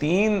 3